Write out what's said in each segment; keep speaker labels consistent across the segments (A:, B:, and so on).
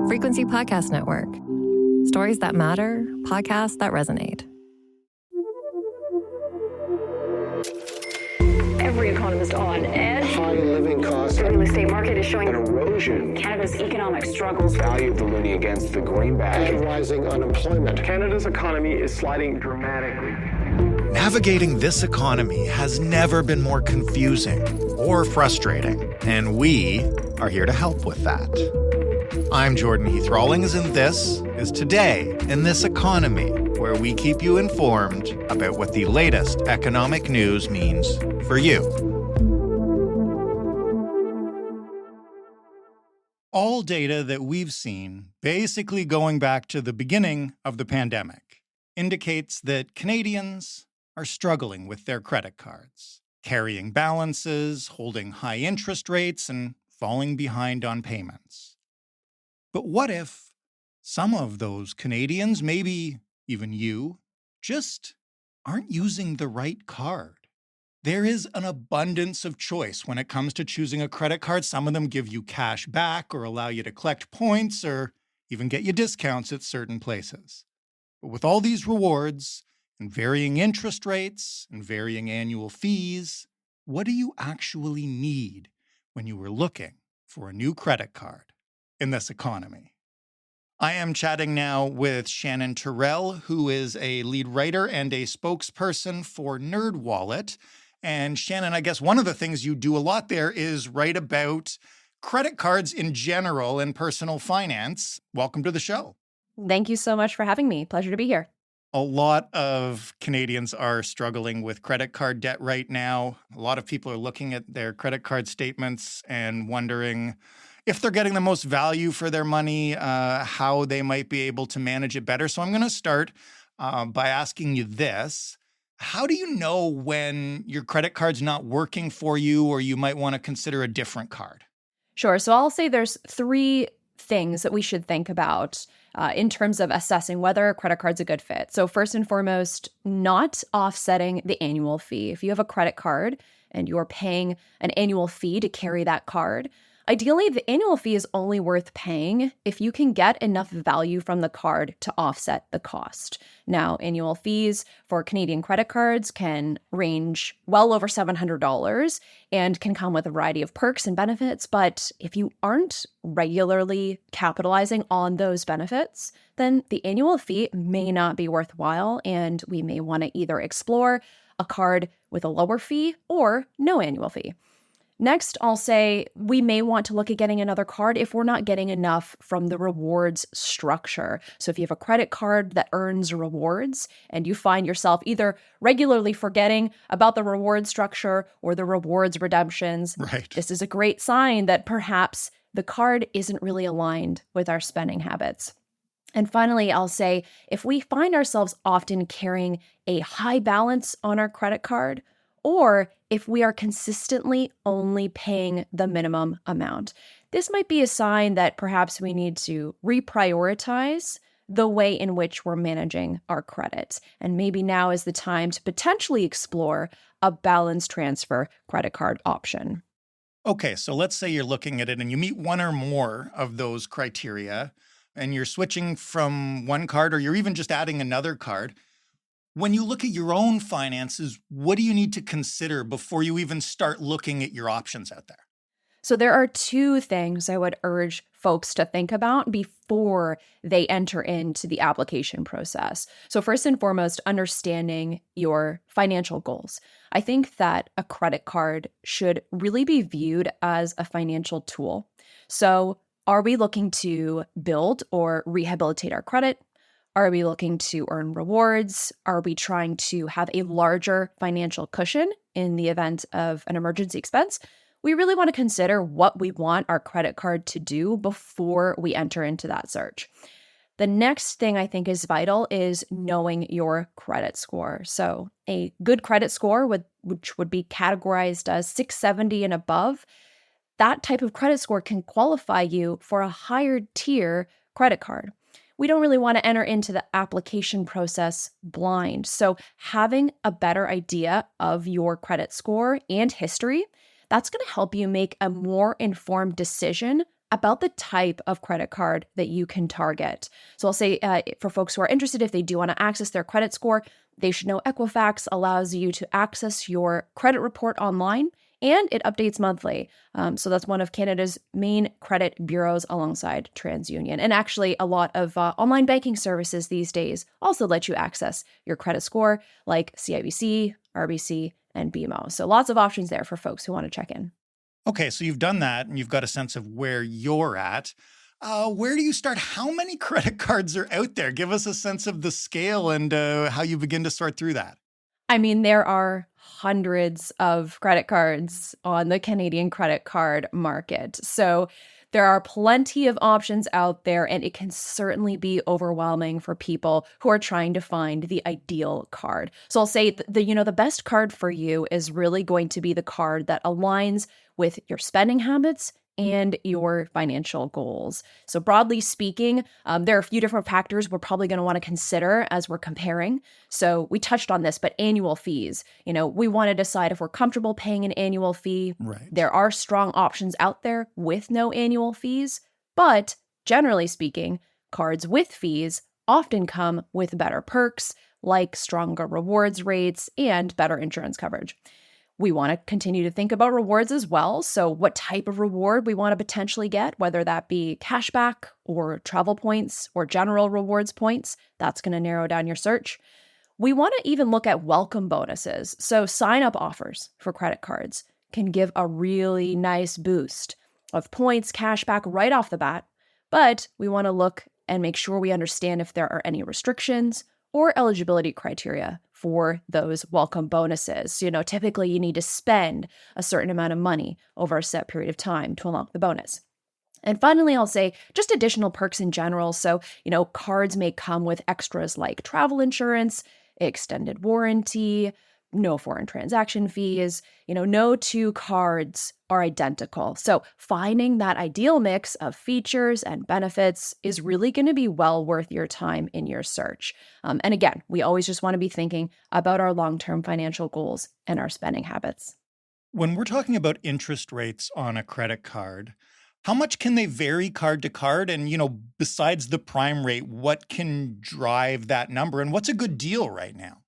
A: Frequency Podcast Network. Stories that matter, podcasts that resonate.
B: Every economist on edge.
C: High living costs.
B: The real estate market is showing
C: An erosion.
B: Canada's economic struggles.
C: Value of the loonie against the greenback. And rising unemployment.
D: Canada's economy is sliding dramatically.
E: Navigating this economy has never been more confusing or frustrating, and we are here to help with that. I'm Jordan Heath Rawlings, and this is Today in This Economy, where we keep you informed about what the latest economic news means for you. All data that we've seen, basically going back to the beginning of the pandemic, indicates that Canadians are struggling with their credit cards, carrying balances, holding high interest rates, and falling behind on payments. But what if some of those Canadians, maybe even you, just aren't using the right card? There is an abundance of choice when it comes to choosing a credit card. Some of them give you cash back or allow you to collect points or even get you discounts at certain places. But with all these rewards and varying interest rates and varying annual fees, what do you actually need when you were looking for a new credit card in this economy? I am chatting now with Shannon Terrell, who is a lead writer and a spokesperson for NerdWallet. And Shannon, I guess one of the things you do a lot there is write about credit cards in general and personal finance. Welcome to the show.
F: Thank you so much for having me. Pleasure to be here.
E: A lot of Canadians are struggling with credit card debt right now. A lot of people are looking at their credit card statements and wondering if they're getting the most value for their money, how they might be able to manage it better. So I'm going to start by asking you this. How do you know when your credit card's not working for you or you might want to consider a different card?
F: Sure. So I'll say there's three things that we should think about in terms of assessing whether a credit card's a good fit. So first and foremost, not offsetting the annual fee. If you have a credit card and you're paying an annual fee to carry that card, ideally, the annual fee is only worth paying if you can get enough value from the card to offset the cost. Now, annual fees for Canadian credit cards can range well over $700 and can come with a variety of perks and benefits. But if you aren't regularly capitalizing on those benefits, then the annual fee may not be worthwhile, and we may want to either explore a card with a lower fee or no annual fee. Next, I'll say we may want to look at getting another card if we're not getting enough from the rewards structure. So if you have a credit card that earns rewards and you find yourself either regularly forgetting about the reward structure or the rewards redemptions,
E: Right.
F: This is a great sign that perhaps the card isn't really aligned with our spending habits. And finally, I'll say if we find ourselves often carrying a high balance on our credit card, or if we are consistently only paying the minimum amount, this might be a sign that perhaps we need to reprioritize the way in which we're managing our credit. And maybe now is the time to potentially explore a balance transfer credit card option.
E: Okay, so let's say you're looking at it and you meet one or more of those criteria and you're switching from one card or you're even just adding another card. When you look at your own finances, what do you need to consider before you even start looking at your options out there?
F: So there are two things I would urge folks to think about before they enter into the application process. So first and foremost, understanding your financial goals. I think that a credit card should really be viewed as a financial tool. So are we looking to build or rehabilitate our credit? Are we looking to earn rewards? Are we trying to have a larger financial cushion in the event of an emergency expense? We really want to consider what we want our credit card to do before we enter into that search. The next thing I think is vital is knowing your credit score. So a good credit score, which would be categorized as 670 and above, that type of credit score can qualify you for a higher tier credit card. We don't really want to enter into the application process blind. So having a better idea of your credit score and history, that's going to help you make a more informed decision about the type of credit card that you can target. So I'll say for folks who are interested, if they do want to access their credit score, they should know Equifax allows you to access your credit report online, and it updates monthly. So that's one of Canada's main credit bureaus alongside TransUnion. And actually, a lot of online banking services these days also let you access your credit score, like CIBC, RBC, and BMO. So lots of options there for folks who want to check in.
E: Okay, so you've done that and you've got a sense of where you're at. Where do you start? How many credit cards are out there? Give us a sense of the scale and how you begin to sort through that.
F: I mean, there are hundreds of credit cards on the Canadian credit card market. So there are plenty of options out there, and it can certainly be overwhelming for people who are trying to find the ideal card. So I'll say the best card for you is really going to be the card that aligns with your spending habits and your financial goals. So broadly speaking, there are a few different factors we're probably going to want to consider as we're comparing. So we touched on this, but annual fees. We want to decide if we're comfortable paying an annual fee.
E: Right.
F: There are strong options out there with no annual fees, but generally speaking, cards with fees often come with better perks like stronger rewards rates and better insurance coverage. We want to continue to think about rewards as well. So what type of reward we want to potentially get, whether that be cashback or travel points or general rewards points, that's going to narrow down your search. We want to even look at welcome bonuses. So sign-up offers for credit cards can give a really nice boost of points, cashback right off the bat. But we want to look and make sure we understand if there are any restrictions or eligibility criteria for those welcome bonuses. Typically you need to spend a certain amount of money over a set period of time to unlock the bonus. And finally, I'll say just additional perks in general. So, cards may come with extras like travel insurance, extended warranty, no foreign transaction fees. No two cards are identical. So finding that ideal mix of features and benefits is really going to be well worth your time in your search. And again, we always just want to be thinking about our long-term financial goals and our spending habits.
E: When we're talking about interest rates on a credit card, how much can they vary card to card? And, besides the prime rate, what can drive that number? And what's a good deal right now?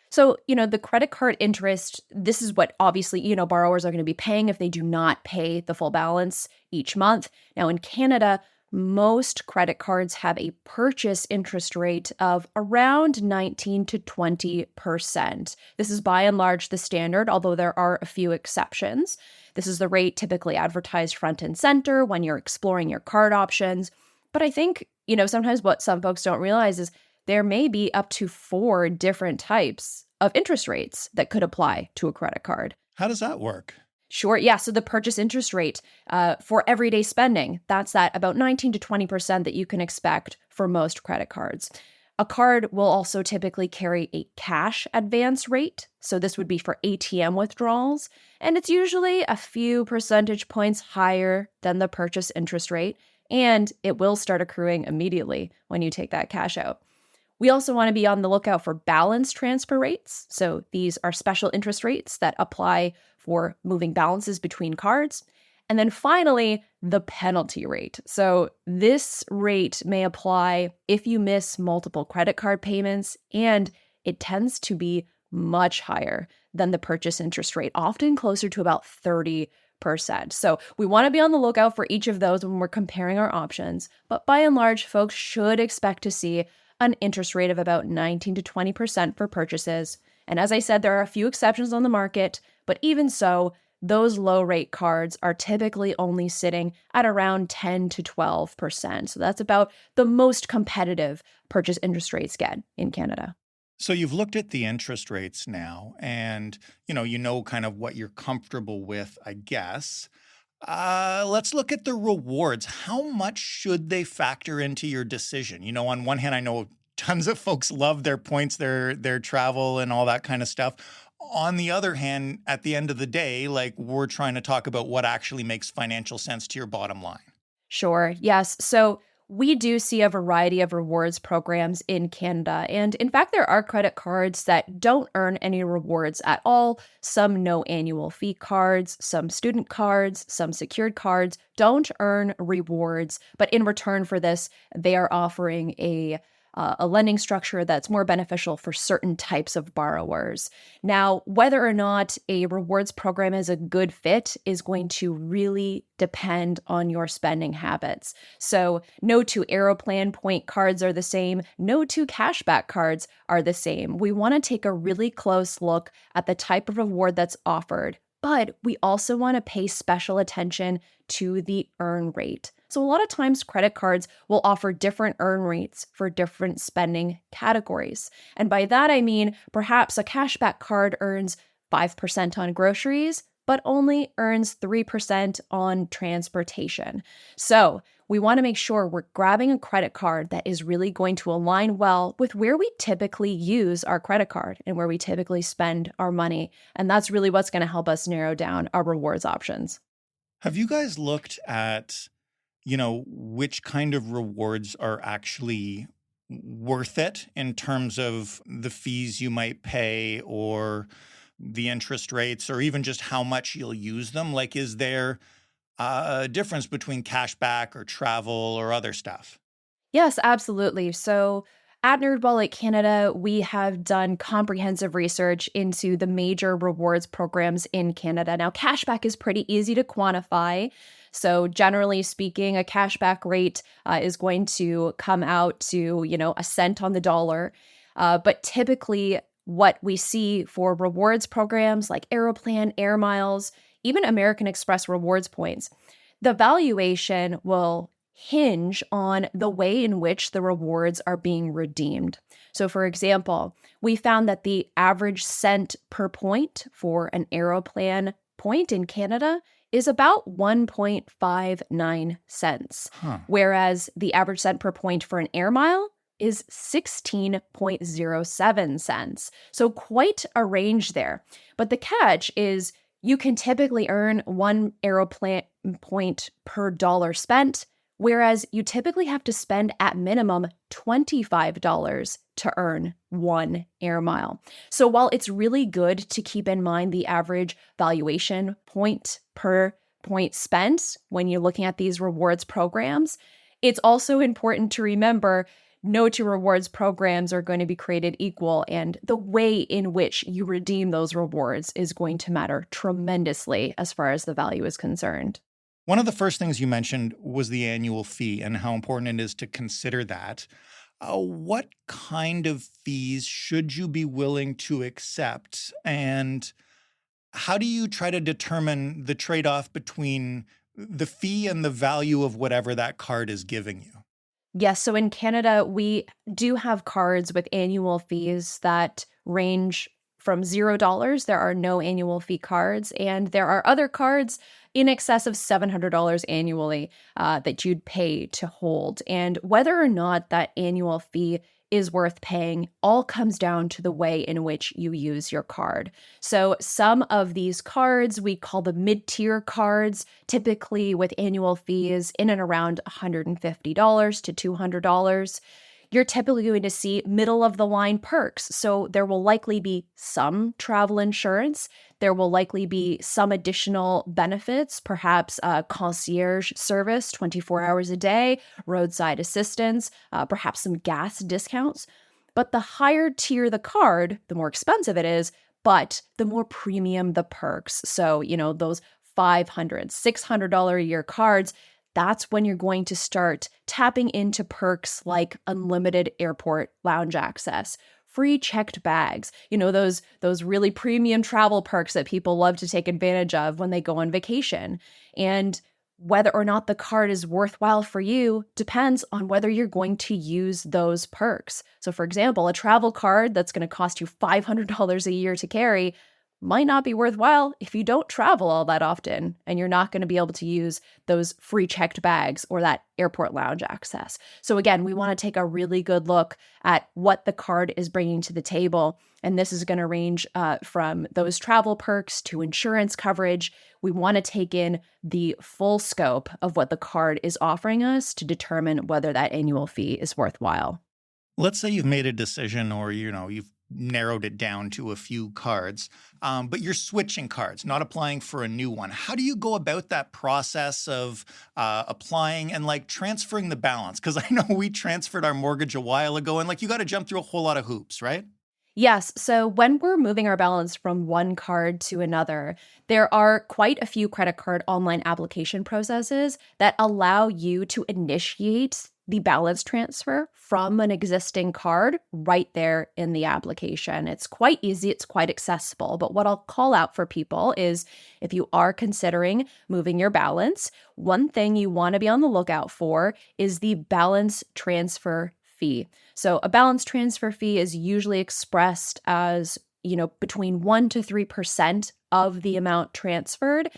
F: So, the credit card interest, this is what obviously, borrowers are going to be paying if they do not pay the full balance each month. Now, in Canada, most credit cards have a purchase interest rate of around 19 to 20%. This is by and large the standard, although there are a few exceptions. This is the rate typically advertised front and center when you're exploring your card options. But I think, sometimes what some folks don't realize is there may be up to 4 different types of interest rates that could apply to a credit card.
E: How does that work?
F: Sure. Yeah. So the purchase interest rate for everyday spending, that's that about 19 to 20% that you can expect for most credit cards. A card will also typically carry a cash advance rate. So this would be for ATM withdrawals. And it's usually a few percentage points higher than the purchase interest rate. And it will start accruing immediately when you take that cash out. We also want to be on the lookout for balance transfer rates. So these are special interest rates that apply for moving balances between cards. And then finally, the penalty rate. So this rate may apply if you miss multiple credit card payments, and it tends to be much higher than the purchase interest rate, often closer to about 30%. So we want to be on the lookout for each of those when we're comparing our options. But by and large, folks should expect to see an interest rate of about 19 to 20% for purchases. And as I said, there are a few exceptions on the market, but even so, those low rate cards are typically only sitting at around 10 to 12%. So that's about the most competitive purchase interest rates get in Canada.
E: So you've looked at the interest rates now and, you know kind of what you're comfortable with, I guess. Let's look at the rewards. How much should they factor into your decision? On one hand, I know tons of folks love their points, their travel and all that kind of stuff. On the other hand, at the end of the day, we're trying to talk about what actually makes financial sense to your bottom line.
F: Sure. Yes. So We do see a variety of rewards programs in Canada. And in fact, there are credit cards that don't earn any rewards at all. Some no annual fee cards, some student cards, some secured cards don't earn rewards. But in return for this, they are offering a lending structure that's more beneficial for certain types of borrowers. Now, whether or not a rewards program is a good fit is going to really depend on your spending habits. So, no two Aeroplan point cards are the same, no two cashback cards are the same. We want to take a really close look at the type of reward that's offered, but we also want to pay special attention to the earn rate. So a lot of times credit cards will offer different earn rates for different spending categories. And by that, I mean perhaps a cashback card earns 5% on groceries, but only earns 3% on transportation. So we want to make sure we're grabbing a credit card that is really going to align well with where we typically use our credit card and where we typically spend our money. And that's really what's going to help us narrow down our rewards options.
E: Have you guys looked at, which kind of rewards are actually worth it in terms of the fees you might pay or the interest rates or even just how much you'll use them? Like, is there a difference between cashback or travel or other stuff?
F: Yes, absolutely. So at NerdWallet Canada, we have done comprehensive research into the major rewards programs in Canada. Now, cashback is pretty easy to quantify. So generally speaking, a cashback rate is going to come out to, a cent on the dollar. But typically what we see for rewards programs like Aeroplan, Air Miles, even American Express rewards points, the valuation will hinge on the way in which the rewards are being redeemed. So for example, we found that the average cent per point for an Aeroplan point in Canada is about 1.59 cents, whereas the average cent per point for an Air Mile is 16.07 cents. So quite a range there. But the catch is you can typically earn one Aeroplan point per dollar spent, whereas you typically have to spend at minimum $25 to earn one Air Mile. So while it's really good to keep in mind the average valuation point per point spent when you're looking at these rewards programs, it's also important to remember no two rewards programs are going to be created equal, and the way in which you redeem those rewards is going to matter tremendously as far as the value is concerned.
E: One of the first things you mentioned was the annual fee and how important it is to consider that. What kind of fees should you be willing to accept? And how do you try to determine the trade-off between the fee and the value of whatever that card is giving you?
F: Yes, so in Canada, we do have cards with annual fees that range from $0. There are no annual fee cards, and there are other cards in excess of $700 annually that you'd pay to hold. And whether or not that annual fee is worth paying all comes down to the way in which you use your card. So some of these cards, we call the mid-tier cards, typically with annual fees in and around $150 to $200. You're typically going to see middle of the line perks. So there will likely be some travel insurance. There will likely be some additional benefits, perhaps concierge service 24 hours a day, roadside assistance, perhaps some gas discounts. But the higher tier the card, the more expensive it is, but the more premium the perks. So, those $500, $600 a year cards, that's when you're going to start tapping into perks like unlimited airport lounge access, free checked bags, those really premium travel perks that people love to take advantage of when they go on vacation. And whether or not the card is worthwhile for you depends on whether you're going to use those perks. So for example, a travel card that's going to cost you $500 a year to carry might not be worthwhile if you don't travel all that often and you're not going to be able to use those free checked bags or that airport lounge access. So again, we want to take a really good look at what the card is bringing to the table. And this is going to range from those travel perks to insurance coverage. We want to take in the full scope of what the card is offering us to determine whether that annual fee is worthwhile.
E: Let's say you've made a decision or, you've narrowed it down to a few cards, but you're switching cards, not applying for a new one. How do you go about that process of applying and transferring the balance? Because I know we transferred our mortgage a while ago and you got to jump through a whole lot of hoops, right?
F: Yes. So when we're moving our balance from one card to another, there are quite a few credit card online application processes that allow you to initiate the balance transfer from an existing card right there in the application. It's quite easy. It's quite accessible. But what I'll call out for people is if you are considering moving your balance, one thing you want to be on the lookout for is the balance transfer fee. So a balance transfer fee is usually expressed as, between 1% to 3% of the amount transferred.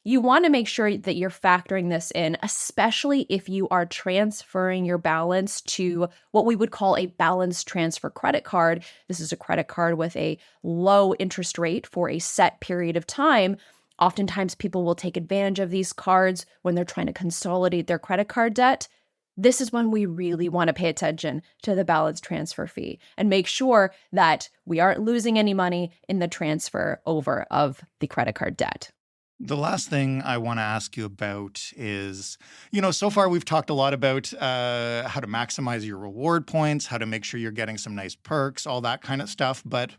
F: You want to make sure that you're factoring this in, especially if you are transferring your balance to what we would call a balance transfer credit card. This is a credit card with a low interest rate for a set period of time. Oftentimes, people will take advantage of these cards when they're trying to consolidate their credit card debt. This is when we really want to pay attention to the balance transfer fee and make sure that we aren't losing any money in the transfer over of the credit card debt.
E: The last thing I want to ask you about is, so far we've talked a lot about how to maximize your reward points, how to make sure you're getting some nice perks, all that kind of stuff. But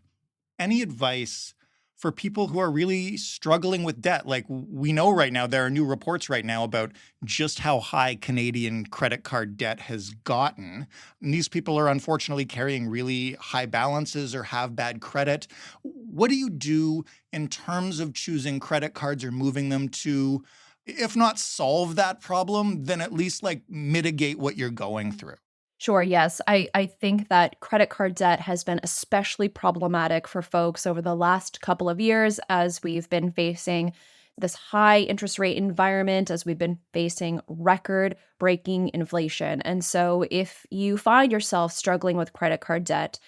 E: any advice for people who are really struggling with debt? We know right now, there are new reports right now about just how high Canadian credit card debt has gotten. And these people are unfortunately carrying really high balances or have bad credit. What do you do in terms of choosing credit cards or moving them to, if not solve that problem, then at least mitigate what you're going through?
F: Sure, yes. I think that credit card debt has been especially problematic for folks over the last couple of years as we've been facing this high interest rate environment, as we've been facing record-breaking inflation. And so if you find yourself struggling with credit card debt,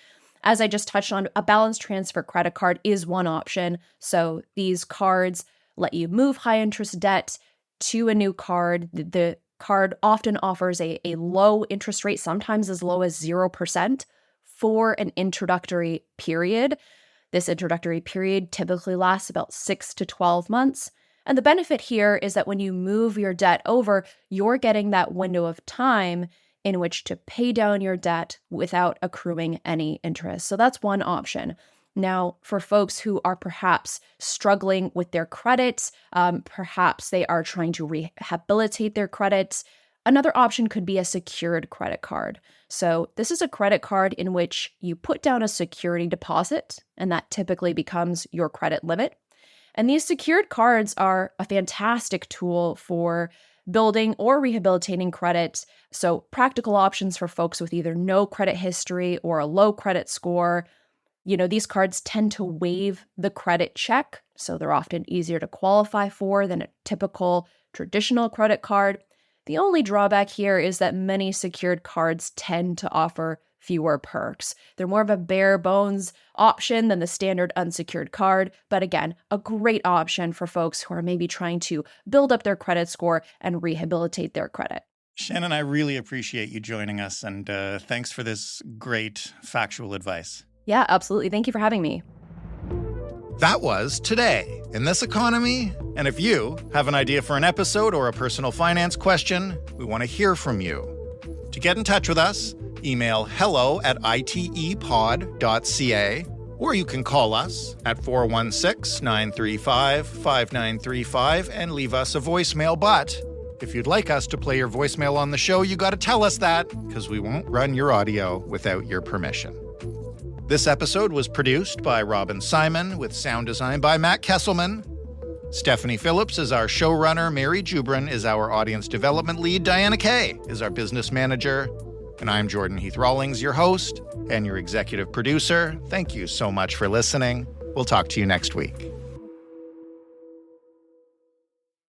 F: as I just touched on, a balance transfer credit card is one option. So these cards let you move high interest debt to a new card. The card often offers a low interest rate, sometimes as low as 0%, for an introductory period. This introductory period typically lasts about 6 to 12 months. And the benefit here is that when you move your debt over, you're getting that window of time in which to pay down your debt without accruing any interest. So that's one option. Now, for folks who are perhaps struggling with their credit, perhaps they are trying to rehabilitate their credit, another option could be a secured credit card. So this is a credit card in which you put down a security deposit, and that typically becomes your credit limit. And these secured cards are a fantastic tool for building or rehabilitating credit. So practical options for folks with either no credit history or a low credit score. These cards tend to waive the credit check, so they're often easier to qualify for than a typical traditional credit card. The only drawback here is that many secured cards tend to offer fewer perks. They're more of a bare bones option than the standard unsecured card, but again, a great option for folks who are maybe trying to build up their credit score and rehabilitate their credit.
E: Shannon, I really appreciate you joining us, and thanks for this great factual advice.
F: Yeah, absolutely. Thank you for having me.
E: That was Today in This Economy. And if you have an idea for an episode or a personal finance question, we want to hear from you. To get in touch with us, email hello@itepod.ca, or you can call us at 416-935-5935 and leave us a voicemail. But if you'd like us to play your voicemail on the show, you got to tell us that, because we won't run your audio without your permission. This episode was produced by Robin Simon with sound design by Matt Kesselman. Stephanie Phillips is our showrunner. Mary Jubrin is our audience development lead. Diana Kay is our business manager. And I'm Jordan Heath Rawlings, your host and your executive producer. Thank you so much for listening. We'll talk to you next week.